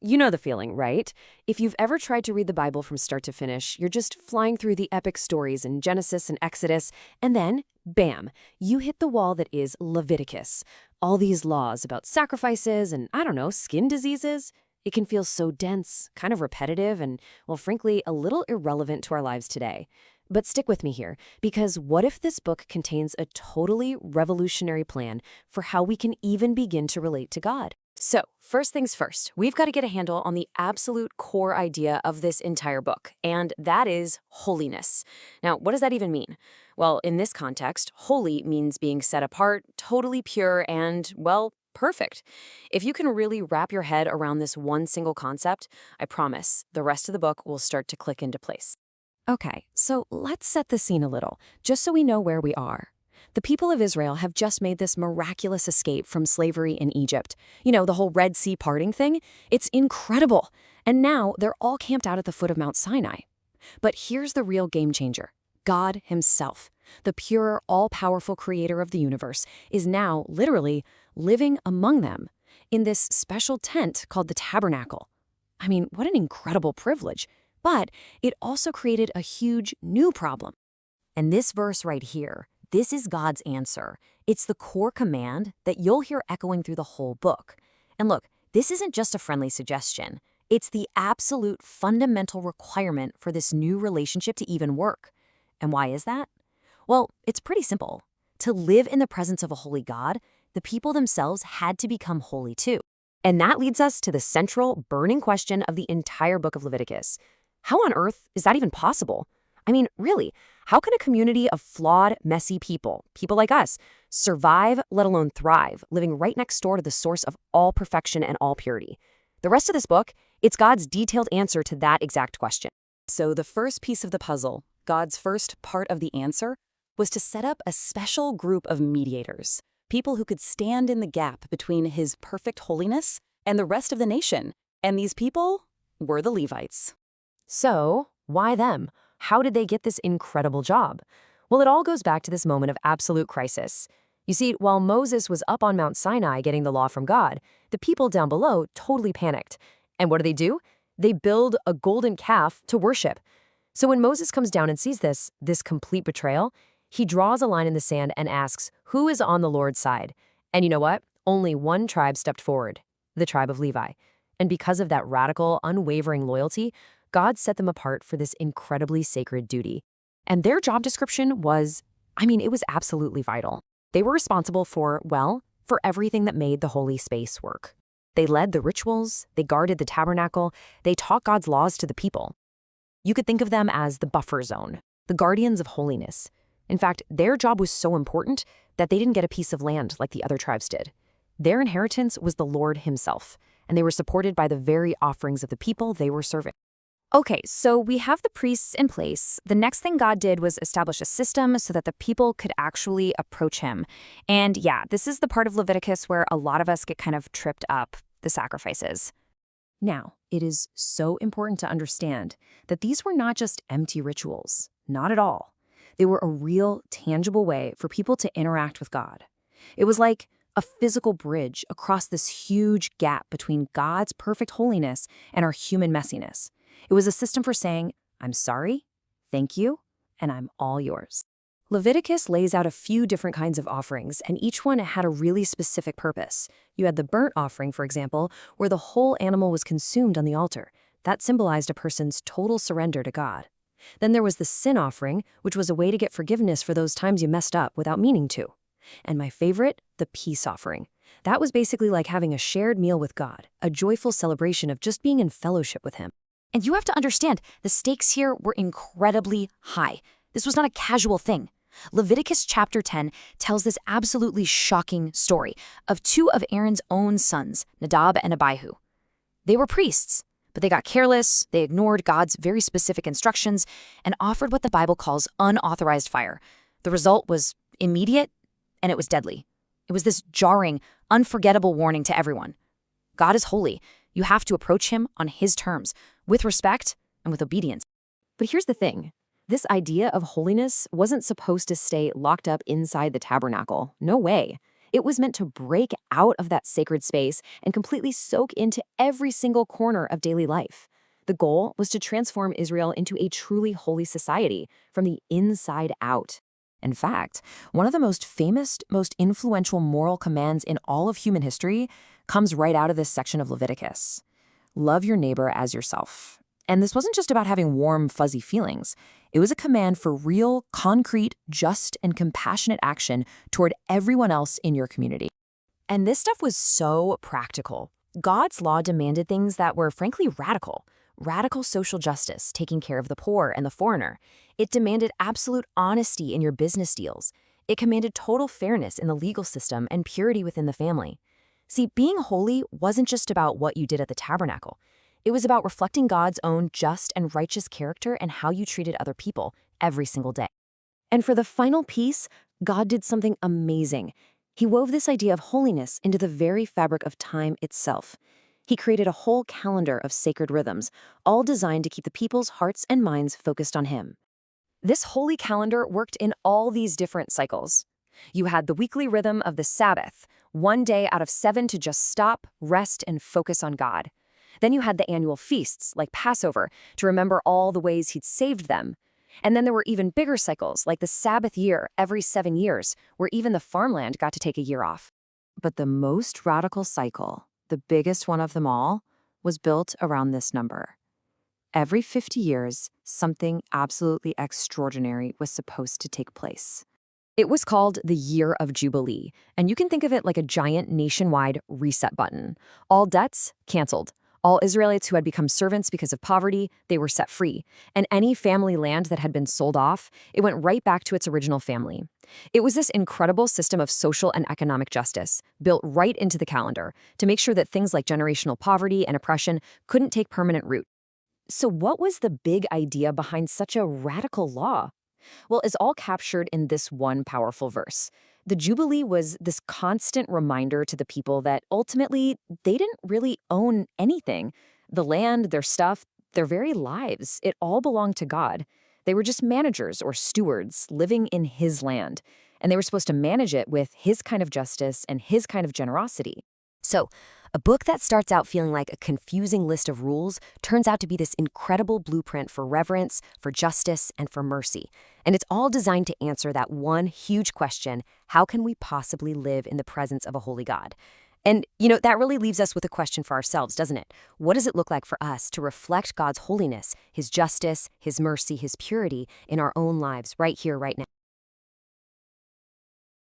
You know the feeling, right? If you've ever tried to read the Bible from start to finish, you're just flying through the epic stories in Genesis and Exodus, and then, bam, you hit the wall that is Leviticus. All these laws about sacrifices and, I don't know, skin diseases. It can feel so dense, kind of repetitive, and, well, frankly, a little irrelevant to our lives today. But stick with me here, because what if this book contains a totally revolutionary plan for how we can even begin to relate to God? So, first things first, we've got to get a handle on the absolute core idea of this entire book, and that is holiness. Now, what does that even mean? Well, in this context, holy means being set apart, totally pure, and, well, perfect. If you can really wrap your head around this one single concept, I promise the rest of the book will start to click into place. Okay, so let's set the scene a little, just so we know where we are. The people of Israel have just made this miraculous escape from slavery in Egypt. You know, the whole Red Sea parting thing? It's incredible. And now they're all camped out at the foot of Mount Sinai. But here's the real game changer. God himself, the pure, all-powerful creator of the universe, is now literally living among them in this special tent called the tabernacle. I mean, what an incredible privilege. But it also created a huge new problem. And this verse right here, this is God's answer. It's the core command that you'll hear echoing through the whole book. And look, this isn't just a friendly suggestion. It's the absolute fundamental requirement for this new relationship to even work. And why is that? Well, it's pretty simple. To live in the presence of a holy God, the people themselves had to become holy too. And that leads us to the central, burning question of the entire book of Leviticus. How on earth is that even possible? I mean, really, how can a community of flawed, messy people like us, survive, let alone thrive, living right next door to the source of all perfection and all purity? The rest of this book, it's God's detailed answer to that exact question. So the first piece of the puzzle, God's first part of the answer, was to set up a special group of mediators, people who could stand in the gap between his perfect holiness and the rest of the nation. And these people were the Levites. So, why them? How did they get this incredible job? Well, it all goes back to this moment of absolute crisis. You see, while Moses was up on Mount Sinai getting the law from God, the people down below totally panicked. And what do? They build a golden calf to worship. So when Moses comes down and sees this complete betrayal, he draws a line in the sand and asks, who is on the Lord's side? And you know what? Only one tribe stepped forward, the tribe of Levi. And because of that radical, unwavering loyalty, God set them apart for this incredibly sacred duty. And their job description was, it was absolutely vital. They were responsible for everything that made the holy space work. They led the rituals, they guarded the tabernacle, they taught God's laws to the people. You could think of them as the buffer zone, the guardians of holiness. In fact, their job was so important that they didn't get a piece of land like the other tribes did. Their inheritance was the Lord himself, and they were supported by the very offerings of the people they were serving. Okay, so we have the priests in place. The next thing God did was establish a system so that the people could actually approach him. And yeah, this is the part of Leviticus where a lot of us get kind of tripped up, the sacrifices. Now, it is so important to understand that these were not just empty rituals. Not at all. They were a real, tangible way for people to interact with God. It was like a physical bridge across this huge gap between God's perfect holiness and our human messiness. It was a system for saying, I'm sorry, thank you, and I'm all yours. Leviticus lays out a few different kinds of offerings, and each one had a really specific purpose. You had the burnt offering, for example, where the whole animal was consumed on the altar. That symbolized a person's total surrender to God. Then there was the sin offering, which was a way to get forgiveness for those times you messed up without meaning to. And my favorite, the peace offering. That was basically like having a shared meal with God, a joyful celebration of just being in fellowship with him. And you have to understand, the stakes here were incredibly high. This was not a casual thing. Leviticus chapter 10 tells this absolutely shocking story of two of Aaron's own sons, Nadab and Abihu. They were priests, but they got careless, they ignored God's very specific instructions, and offered what the Bible calls unauthorized fire. The result was immediate, and it was deadly. It was this jarring, unforgettable warning to everyone. God is holy. You have to approach him on his terms, with respect and with obedience. But here's the thing. This idea of holiness wasn't supposed to stay locked up inside the tabernacle. No way. It was meant to break out of that sacred space and completely soak into every single corner of daily life. The goal was to transform Israel into a truly holy society from the inside out. In fact, one of the most famous, most influential moral commands in all of human history comes right out of this section of Leviticus. Love your neighbor as yourself. And this wasn't just about having warm, fuzzy feelings. It was a command for real, concrete, just, and compassionate action toward everyone else in your community. And this stuff was so practical. God's law demanded things that were frankly radical. Radical social justice, taking care of the poor and the foreigner. It demanded absolute honesty in your business deals. It commanded total fairness in the legal system and purity within the family. See, being holy wasn't just about what you did at the tabernacle. It was about reflecting God's own just and righteous character and how you treated other people every single day. And for the final piece, God did something amazing. He wove this idea of holiness into the very fabric of time itself. He created a whole calendar of sacred rhythms, all designed to keep the people's hearts and minds focused on Him. This holy calendar worked in all these different cycles. You had the weekly rhythm of the Sabbath, 1 day out of 7 to just stop, rest, and focus on God. Then you had the annual feasts, like Passover, to remember all the ways He'd saved them. And then there were even bigger cycles, like the Sabbath year every 7 years, where even the farmland got to take a year off. But the most radical cycle, the biggest one of them all, was built around this number. Every 50 years, something absolutely extraordinary was supposed to take place. It was called the Year of Jubilee, and you can think of it like a giant nationwide reset button. All debts canceled. All Israelites who had become servants because of poverty, they were set free. And any family land that had been sold off, it went right back to its original family. It was this incredible system of social and economic justice, built right into the calendar, to make sure that things like generational poverty and oppression couldn't take permanent root. So what was the big idea behind such a radical law? Well, it's all captured in this one powerful verse. The Jubilee was this constant reminder to the people that ultimately they didn't really own anything. The land, their stuff, their very lives, it all belonged to God. They were just managers or stewards living in His land, and they were supposed to manage it with His kind of justice and His kind of generosity. So, a book that starts out feeling like a confusing list of rules turns out to be this incredible blueprint for reverence, for justice, and for mercy. And it's all designed to answer that one huge question: how can we possibly live in the presence of a holy God? And, that really leaves us with a question for ourselves, doesn't it? What does it look like for us to reflect God's holiness, His justice, His mercy, His purity in our own lives right here, right now?